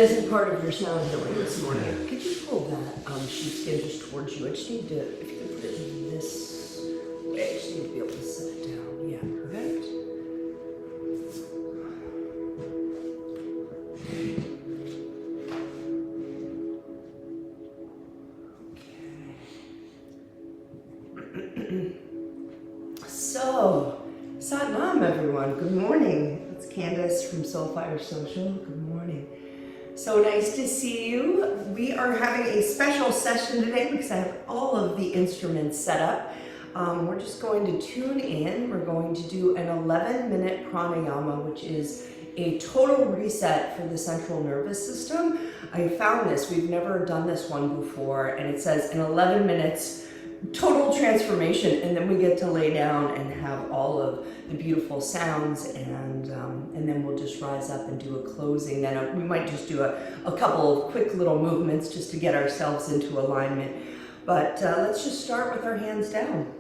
isn't part of your sound healing this morning. Could you pull that sheepskin just towards you? I just need to, if you could put it this way, I just need to be able to set it down. Yeah, perfect. Okay. So, Satnam everyone, good morning. It's Candace from Soulfire Social, good morning. So nice to see you. We are having a special session today because I have all of the instruments set up. We're just going to tune in. We're going to do an 11-minute pranayama, which is a total reset for the central nervous system. I found this, we've never done this one before, and it says in 11 minutes, total transformation, and then we get to lay down and have all of the beautiful sounds, and then we'll just rise up and do a closing. Then we might just do a couple of quick little movements just to get ourselves into alignment. But let's just start with our hands down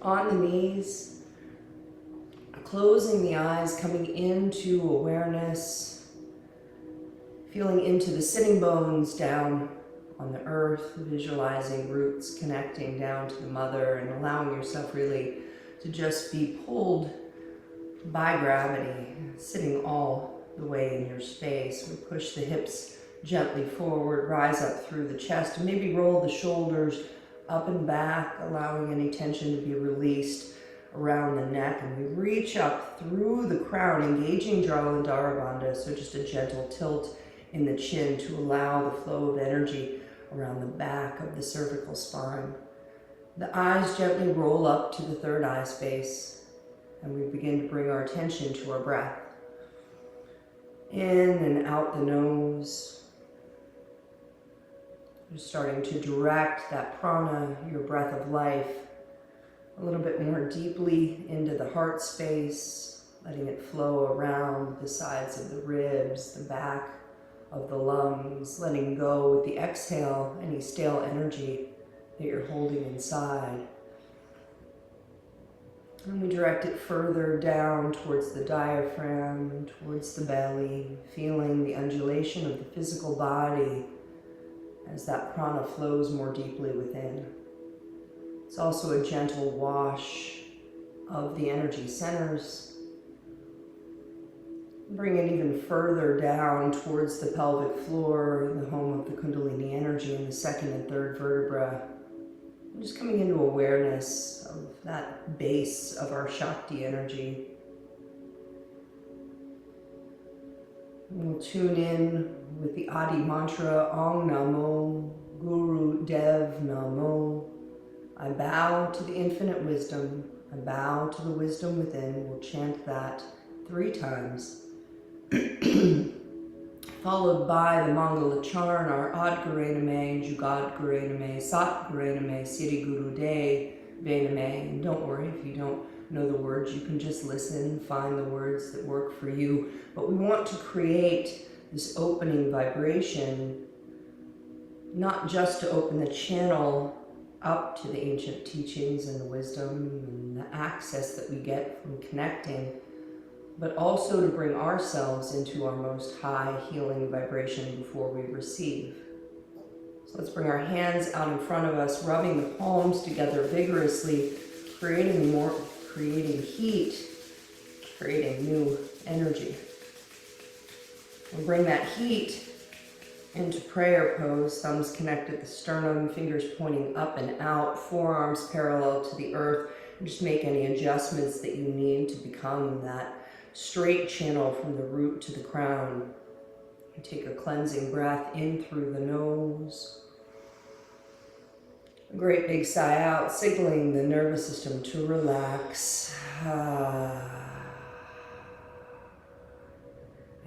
on the knees, closing the eyes, coming into awareness, feeling into the sitting bones down on the earth, visualizing roots connecting down to the mother and allowing yourself really to just be pulled by gravity, sitting all the way in your space. We push the hips gently forward, rise up through the chest, and maybe roll the shoulders up and back, allowing any tension to be released around the neck. And we reach up through the crown, engaging Jalandhara Bandha, so just a gentle tilt in the chin to allow the flow of energy around the back of the cervical spine. The eyes gently roll up to the third eye space, and we begin to bring our attention to our breath. In and out the nose. You're starting to direct that prana, your breath of life, a little bit more deeply into the heart space, letting it flow around the sides of the ribs, the back of the lungs, letting go with the exhale any stale energy that you're holding inside. And we direct it further down towards the diaphragm, towards the belly, feeling the undulation of the physical body as that prana flows more deeply within. It's also a gentle wash of the energy centers. Bring it even further down towards the pelvic floor, the home of the Kundalini energy in the second and third vertebra. And just coming into awareness of that base of our Shakti energy. And we'll tune in with the Adi mantra, Om Namo Guru Dev Namo. I bow to the infinite wisdom. I bow to the wisdom within. We'll chant that 3 times. Followed by the Mangala Charn, our Ad Gurename, Jugad Gurename, Sat Gurename, Siri Guru De Vename. And don't worry if you don't know the words, you can just listen, find the words that work for you. But we want to create this opening vibration, not just to open the channel up to the ancient teachings and the wisdom and the access that we get from connecting, but also to bring ourselves into our most high healing vibration before we receive. So let's bring our hands out in front of us, rubbing the palms together vigorously, creating heat, creating new energy. And bring that heat into prayer pose, thumbs connect at the sternum, fingers pointing up and out, forearms parallel to the earth. And just make any adjustments that you need to become that straight channel from the root to the crown. And take a cleansing breath in through the nose. A great big sigh out, signaling the nervous system to relax.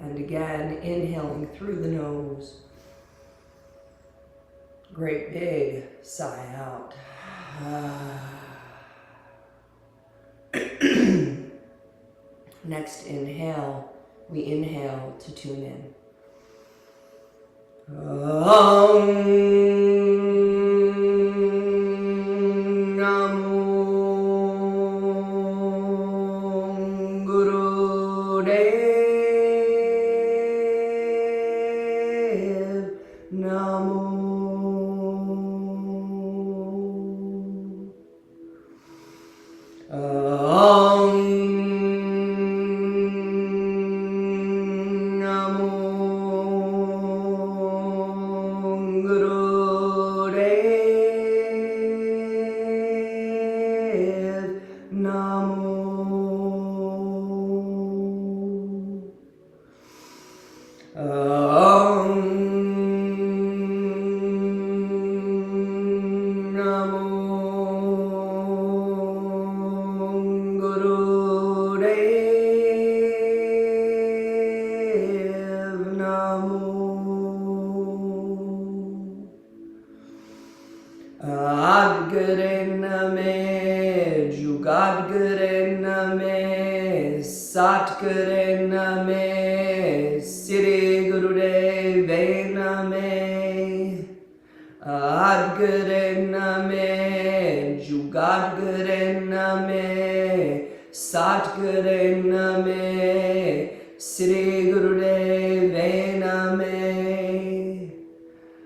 And again, inhaling through the nose. Great big sigh out. Next inhale, we inhale to tune in. Guru Dev Satguru Sri Gurudeve Name Adguru Name Jugadguru Name Satguru Name Sri Gurudeve Name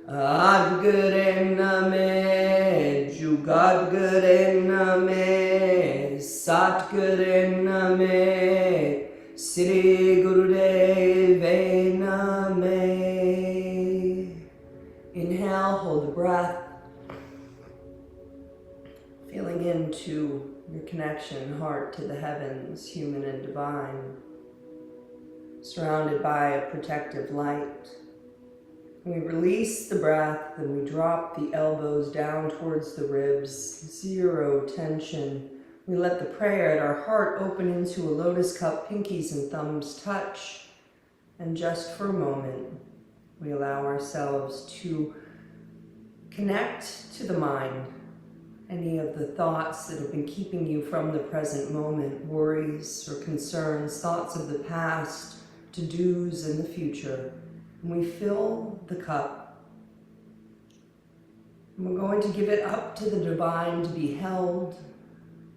Adguru Name Jugadguru Name Satguru Name Sri Gurudeve Name. Inhale, hold the breath. Feeling into your connection, heart to the heavens, human and divine. Surrounded by a protective light. We release the breath, then we drop the elbows down towards the ribs. Zero tension. We let the prayer at our heart open into a lotus cup, pinkies and thumbs touch. And just for a moment, we allow ourselves to connect to the mind. Any of the thoughts that have been keeping you from the present moment, worries or concerns, thoughts of the past, to-dos in the future. And we fill the cup. And we're going to give it up to the divine to be held,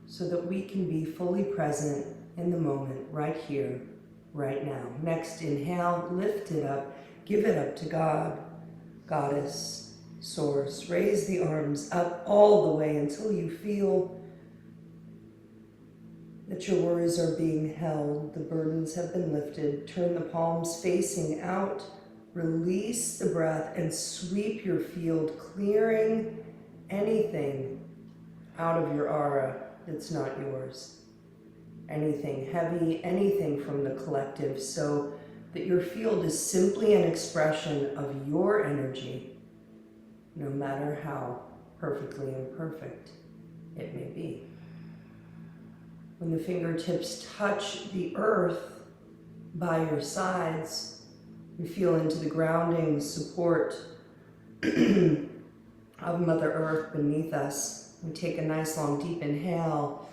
so that we can be fully present in the moment, right here, right now. Next, inhale, lift it up, give it up to God, Goddess, Source. Raise the arms up all the way until you feel that your worries are being held, the burdens have been lifted. Turn the palms facing out, release the breath, and sweep your field, clearing anything out of your aura that's not yours. Anything heavy, anything from the collective, so that your field is simply an expression of your energy, no matter how perfectly imperfect it may be. When the fingertips touch the earth by your sides, you feel into the grounding support of Mother Earth beneath us. We take a nice long deep inhale,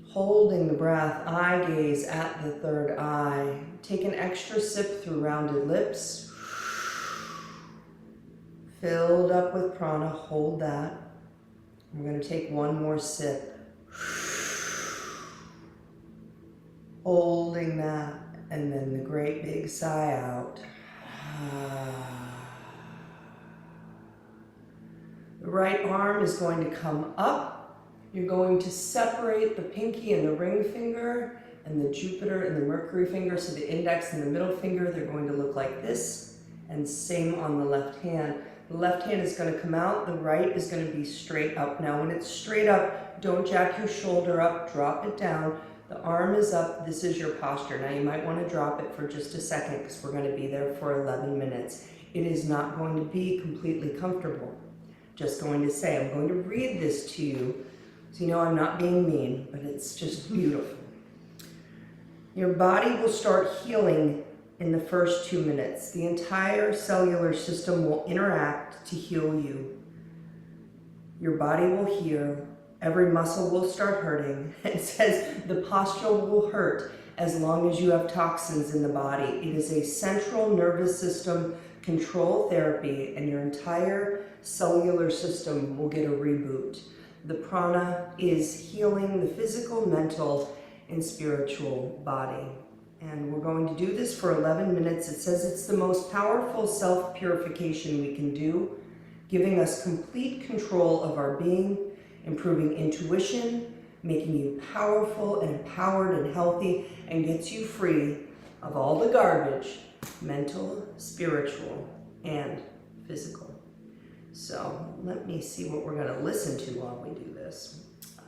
holding the breath, eye gaze at the third eye. Take an extra sip through rounded lips. Filled up with prana, hold that. We're going to take one more sip. Holding that, and then the great big sigh out. The right arm is going to come up. You're going to separate the pinky and the ring finger and the Jupiter and the Mercury finger. So the index and the middle finger, they're going to look like this. And same on the left hand. The left hand is going to come out. The right is going to be straight up. Now when it's straight up, don't jack your shoulder up. Drop it down. The arm is up. This is your posture. Now you might want to drop it for just a second because we're going to be there for 11 minutes. It is not going to be completely comfortable. Just going to say, I'm going to read this to you, so you know I'm not being mean, but it's just beautiful. Your body will start healing in the first 2 minutes. The entire cellular system will interact to heal you. Your body will heal, every muscle will start hurting. It says the posture will hurt as long as you have toxins in the body. It is a central nervous system control therapy, and your entire cellular system will get a reboot. The prana is healing the physical, mental, and spiritual body. And we're going to do this for 11 minutes. It says it's the most powerful self-purification we can do, giving us complete control of our being, improving intuition, making you powerful and empowered and healthy, and gets you free of all the garbage, mental, spiritual, and physical. So let me see what we're going to listen to while we do this.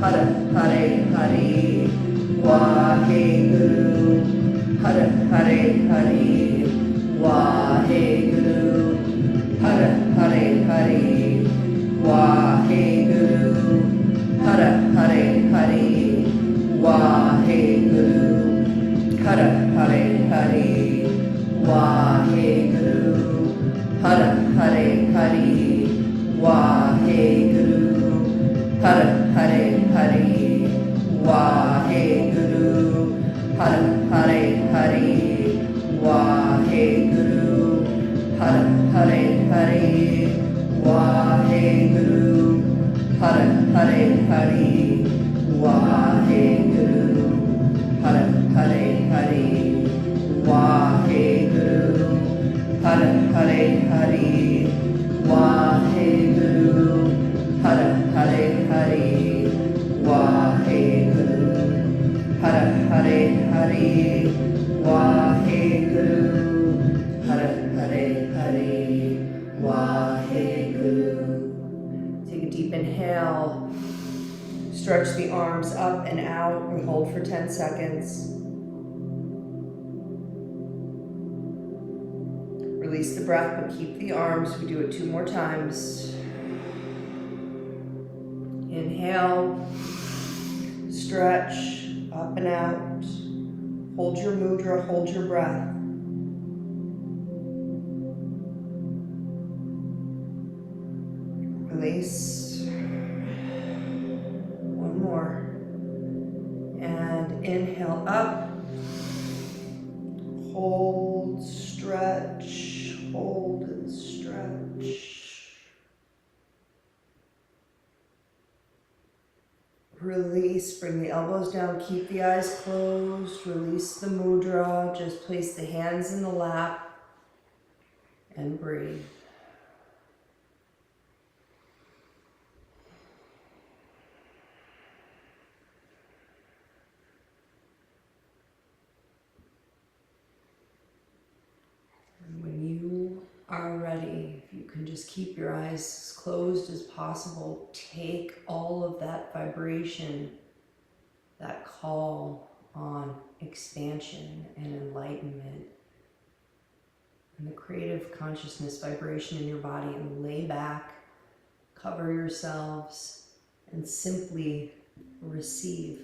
Hara Hare Hari, Waheguru. Hara Hare Hari, Waheguru. Hara Hare Hari, Waheguru. Hara Hare Hari, Waheguru. Hara Hare Hari, Waheguru. Hara Hare Hari, Waheguru. Hara Hare Hari, Waheguru. Hara Hare Hari, Waheguru. Hara Hare Hari, Waheguru. Hara Hare Hari, Waheguru. Hara Hare Hari, Waheguru. Hara Hare Hari, Waheguru. Hara Hare Hari, Waheguru. Hara Hare Hari, Waheguru. Hara Hare Hari, Waheguru. Take a deep inhale. Stretch the arms up and out and hold for 10 seconds. Release the breath, but keep the arms. We do it 2 more times. Inhale, stretch, up and out. Hold your mudra, hold your breath. Release. One more. And inhale up. Hold, stretch, hold and stretch. Release, bring the elbows down, keep the eyes closed, release the mudra, just place the hands in the lap and breathe. And when you are ready, if you can just keep your eyes as closed as possible, take all of that vibration, that call on expansion and enlightenment, and the creative consciousness vibration in your body, and lay back, cover yourselves, and simply receive.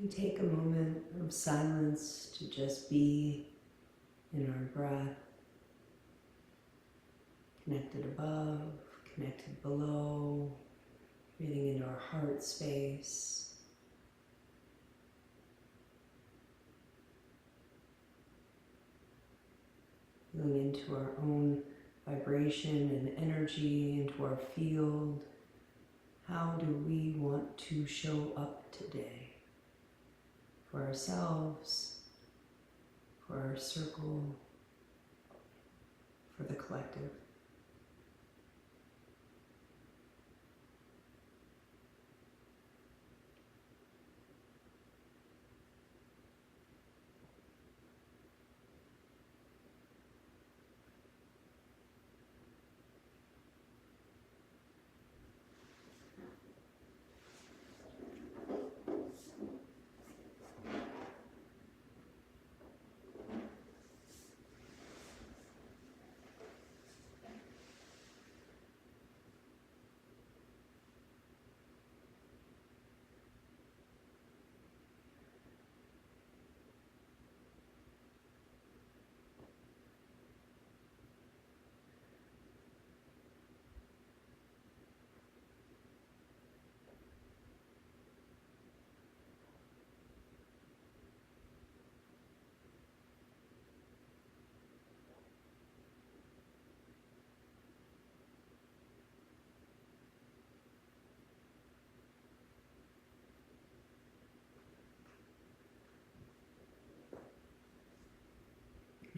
we take a moment of silence to just be in our breath, connected above, connected below, breathing into our heart space. Feeling into our own vibration and energy, into our field. How do we want to show up today? For ourselves, for our circle, for the collective.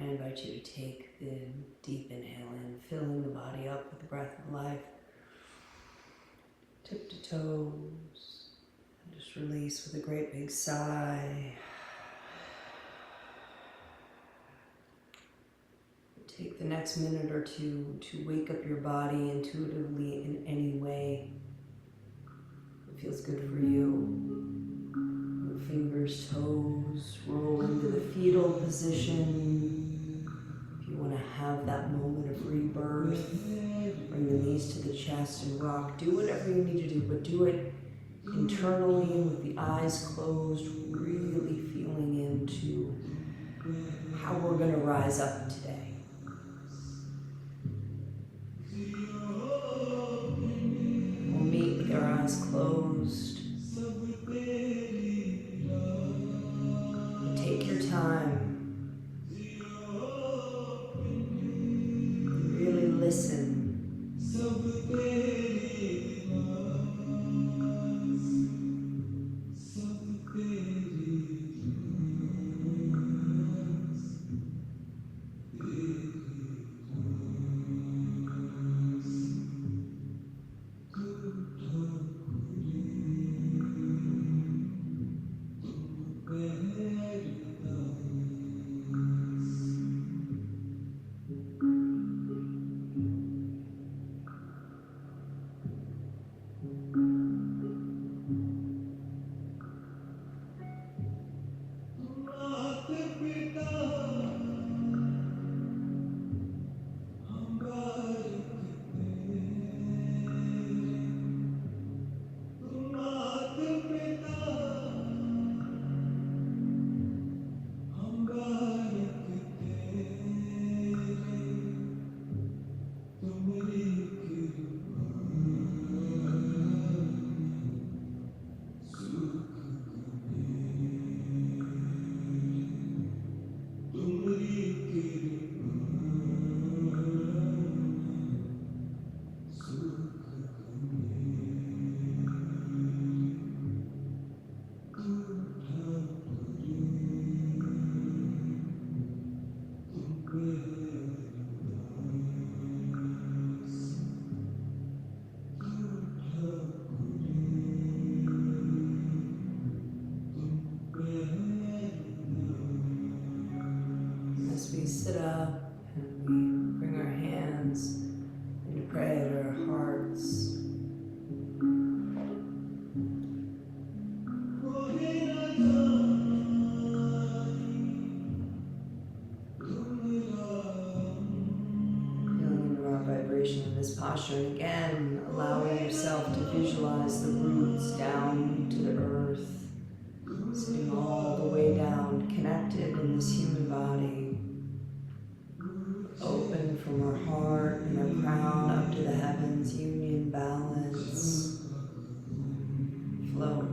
I invite you to take the deep inhale in, filling the body up with the breath of life. Tip to toes. And just release with a great big sigh. Take the next minute or two to wake up your body intuitively in any way that feels good for you. Your fingers, toes, roll into the fetal position. You want to have that moment of rebirth, bring the knees to the chest and rock. Do whatever you need to do, but do it internally with the eyes closed, really feeling into how we're going to rise up today. We'll meet with our eyes closed. Take your time. Listen. As we sit up and we bring our hands into prayer to our hearts, in this posture, and again allowing yourself to visualize the roots down to the earth, Sitting all the way down, connected in this human body, open from our heart and our crown up to the heavens, union, balance, flow.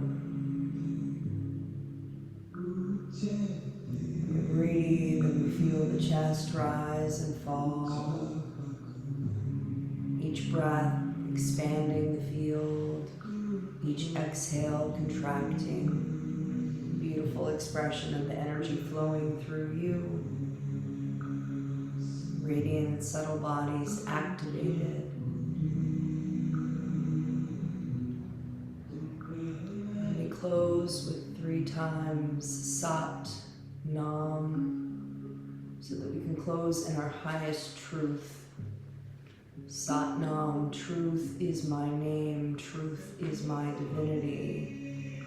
We breathe and we feel the chest rise and fall. Each breath expanding the field, each exhale contracting. Beautiful expression of the energy flowing through you. Radiant, subtle bodies activated. And we close with 3 times Sat Nam, so that we can close in our highest truth. Sat Nam, truth is my name, truth is my divinity.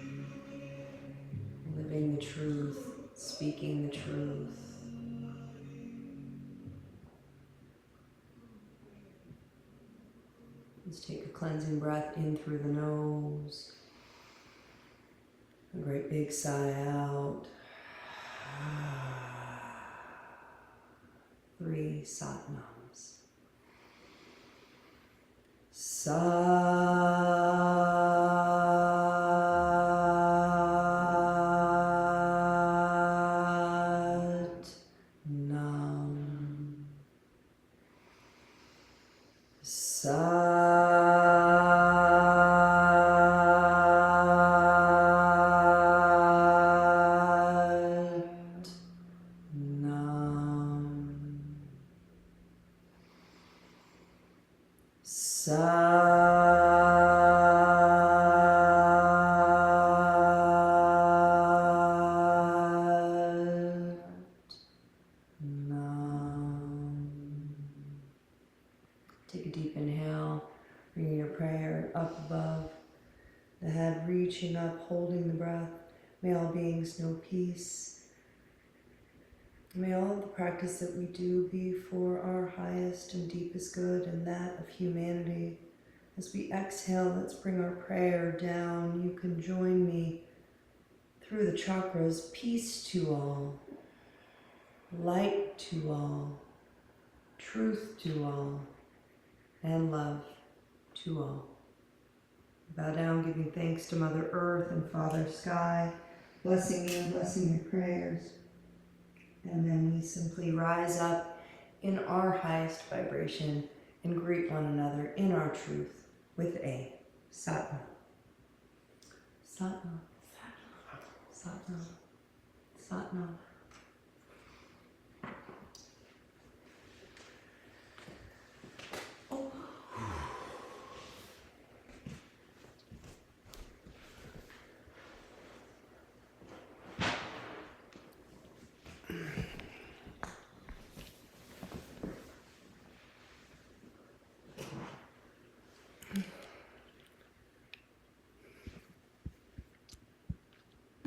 Living the truth, speaking the truth. Let's take a cleansing breath in through the nose. A great big sigh out. 3 Sat Nams. Sat Nam. Take a deep inhale, bringing your prayer up above the head, reaching up, holding the breath. May all beings know peace. May all of the practice that we do be for our highest and deepest good and that of humanity. As we exhale, let's bring our prayer down. You can join me through the chakras. Peace to all, light to all, truth to all, and love to all. Bow down, giving thanks to Mother Earth and Father Sky, blessing you, blessing your prayers. And then we simply rise up in our highest vibration and greet one another in our truth with a Satnam. Satnam. Satnam. Satnam. Satnam.